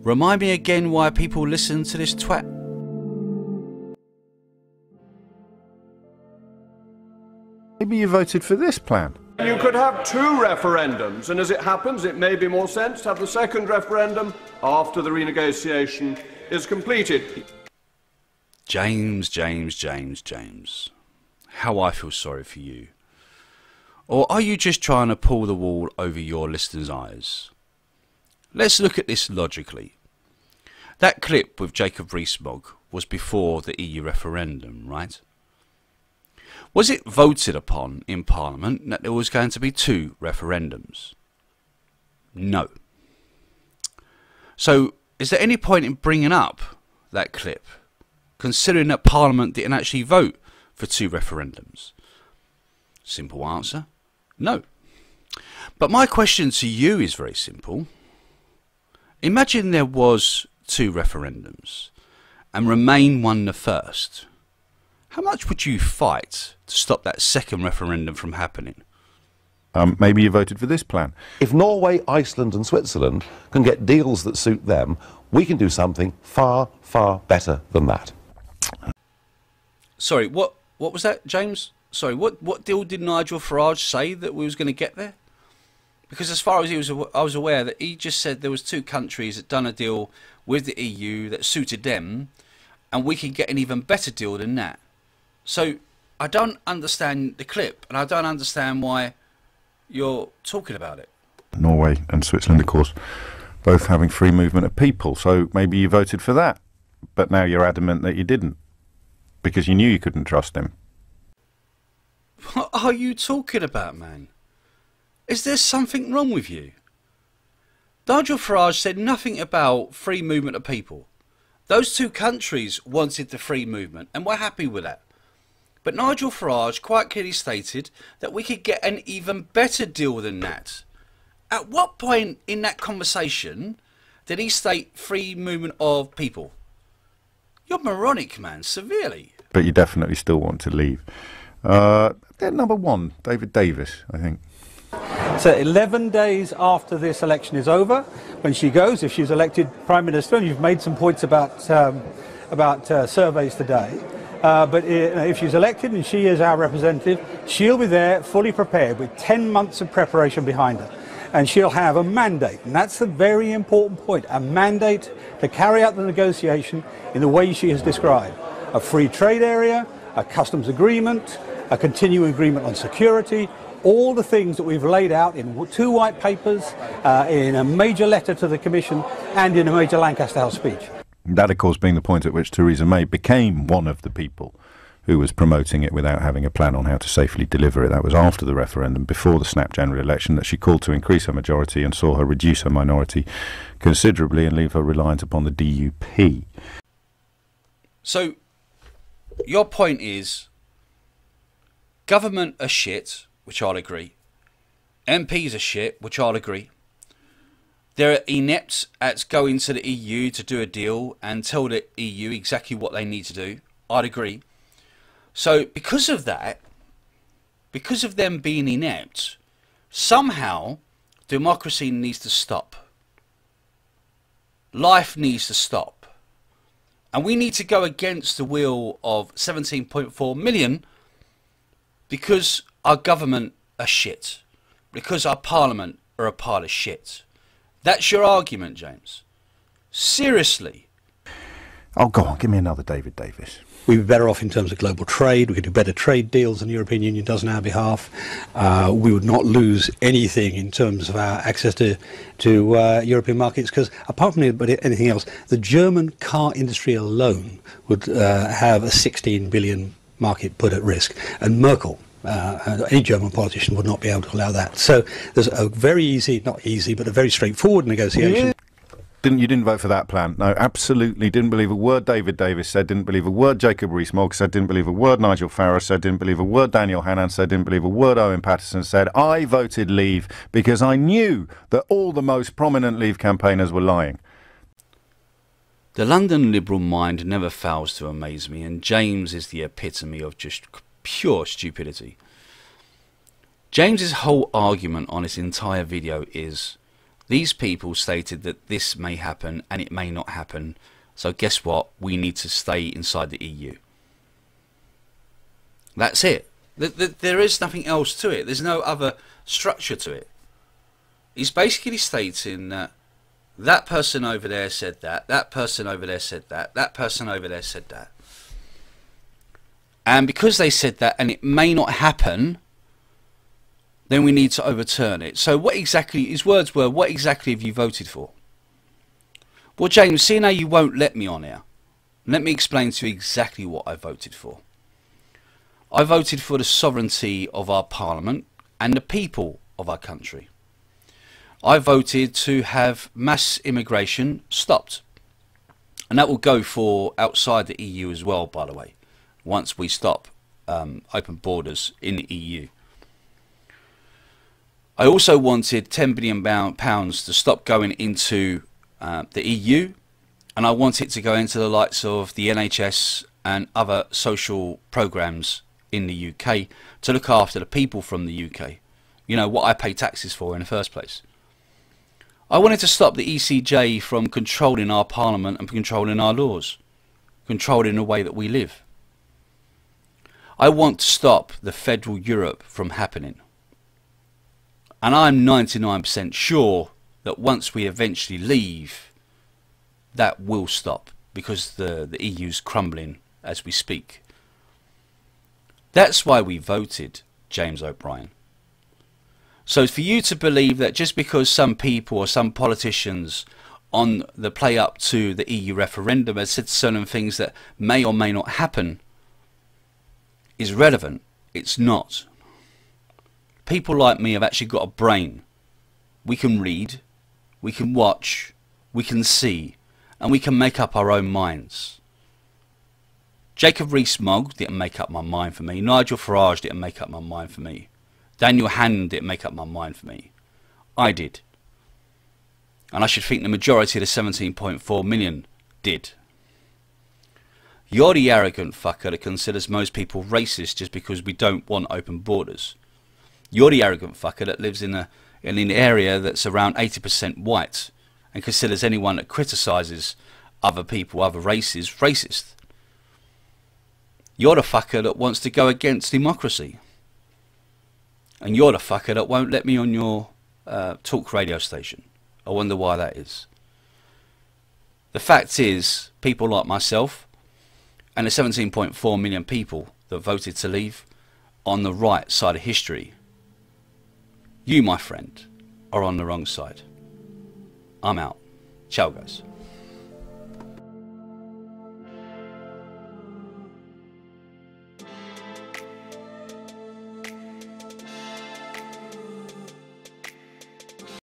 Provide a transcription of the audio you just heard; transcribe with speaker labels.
Speaker 1: Remind me again why people listen to this twat.
Speaker 2: Maybe you voted for this plan.
Speaker 3: You could have two referendums, and as it happens, it may be more sense to have the second referendum after the renegotiation is completed.
Speaker 1: James. How I feel sorry for you. Or are you just trying to pull the wool over your listeners' eyes? Let's look at this logically. That clip with Jacob Rees-Mogg was before the EU referendum, right? Was it voted upon in Parliament that there was going to be two referendums? No. So, is there any point in bringing up that clip, considering that Parliament didn't actually vote for two referendums? Simple answer, no. But my question to you is very simple. Imagine there was two referendums and Remain won the first. How much would you fight to stop that second referendum from happening?
Speaker 2: Maybe you voted for this plan.
Speaker 4: If Norway, Iceland and Switzerland can get deals that suit them, we can do something far, far better than that.
Speaker 1: Sorry, what was that, James? Sorry, what deal did Nigel Farage say that we was going to get there? Because as far as I was aware that he just said there was two countries that done a deal with the EU that suited them, and we could get an even better deal than that. So I don't understand the clip, and I don't understand why you're talking about it.
Speaker 2: Norway and Switzerland, of course, both having free movement of people, so maybe you voted for that. But now you're adamant that you didn't, because you knew you couldn't trust him.
Speaker 1: What are you talking about, man? Is there something wrong with you? Nigel Farage said nothing about free movement of people. Those two countries wanted the free movement, and we're happy with that. But Nigel Farage quite clearly stated that we could get an even better deal than that. At what point in that conversation did he state free movement of people? You're moronic, man, severely.
Speaker 2: But you definitely still want to leave. They're number one, David Davis, I think.
Speaker 5: So 11 days after this election is over, when she goes, if she's elected Prime Minister, and you've made some points about surveys today, but if she's elected and she is our representative, she'll be there fully prepared with 10 months of preparation behind her. And she'll have a mandate, and that's a very important point, a mandate to carry out the negotiation in the way she has described. A free trade area, a customs agreement, a continuing agreement on security, all the things that we've laid out in two white papers, in a major letter to the Commission, and in a major Lancaster House speech.
Speaker 2: That, of course, being the point at which Theresa May became one of the people who was promoting it without having a plan on how to safely deliver it. That was after the referendum, before the snap general election, that she called to increase her majority and saw her reduce her minority considerably and leave her reliant upon the DUP.
Speaker 1: So, your point is, government are shit, which I'll agree. MPs are shit, which I'll agree. They're inept at going to the EU to do a deal and tell the EU exactly what they need to do. I'd agree. So because of that, because of them being inept, somehow democracy needs to stop. Life needs to stop. And we need to go against the will of 17.4 million because our government are shit. Because our parliament are a pile of shit. That's your argument, James. Seriously.
Speaker 2: Oh, go on, give me another David Davis.
Speaker 5: We'd be better off in terms of global trade. We could do better trade deals than the European Union does on our behalf. We would not lose anything in terms of our access to European markets, because apart from anything else, the German car industry alone would have a 16 billion market put at risk. And Merkel, any German politician, would not be able to allow that. So there's a very easy, not easy, but a very straightforward negotiation.
Speaker 2: Yeah. You didn't vote for that plan? No, absolutely. Didn't believe a word David Davis said, didn't believe a word Jacob Rees-Mogg said, didn't believe a word Nigel Farage said, didn't believe a word Daniel Hannan said, didn't believe a word Owen Paterson said. I voted Leave because I knew that all the most prominent Leave campaigners were lying.
Speaker 1: The London liberal mind never fails to amaze me, and James is the epitome of just pure stupidity. James's whole argument on this entire video is These people stated that this may happen and it may not happen. So guess what? We need to stay inside the EU. That's it. There is nothing else to it. There's no other structure to it. He's basically stating that that person over there said that, that person over there said that, that person over there said that. And because they said that and it may not happen, then we need to overturn it. So what exactly, his words were, what exactly have you voted for? Well, James, seeing how you won't let me on here, let me explain to you exactly what I voted for. I voted for the sovereignty of our parliament and the people of our country. I voted to have mass immigration stopped. And that will go for outside the EU as well, by the way, once we stop open borders in the EU. I also wanted £10 billion to stop going into the EU, and I want it to go into the likes of the NHS and other social programmes in the UK to look after the people from the UK. You know, what I pay taxes for in the first place. I wanted to stop the ECJ from controlling our parliament and controlling our laws, controlling the way that we live. I want to stop the federal Europe from happening. And I'm 99% sure that once we eventually leave, that will stop, because the EU's crumbling as we speak. That's why we voted, James O'Brien. So for you to believe that just because some people or some politicians on the play up to the EU referendum have said certain things that may or may not happen is relevant, it's not. People like me have actually got a brain. We can read, we can watch, we can see, and we can make up our own minds. Jacob Rees-Mogg didn't make up my mind for me. Nigel Farage didn't make up my mind for me. Daniel Hannan didn't make up my mind for me. I did. And I should think the majority of the 17.4 million did. You're the arrogant fucker that considers most people racist just because we don't want open borders. You're the arrogant fucker that lives in an area that's around 80% white and considers anyone that criticises other people, other races, racist. You're the fucker that wants to go against democracy. And you're the fucker that won't let me on your talk radio station. I wonder why that is. The fact is, people like myself and the 17.4 million people that voted to leave on the right side of history, you, my friend, are on the wrong side. I'm out. Ciao, guys.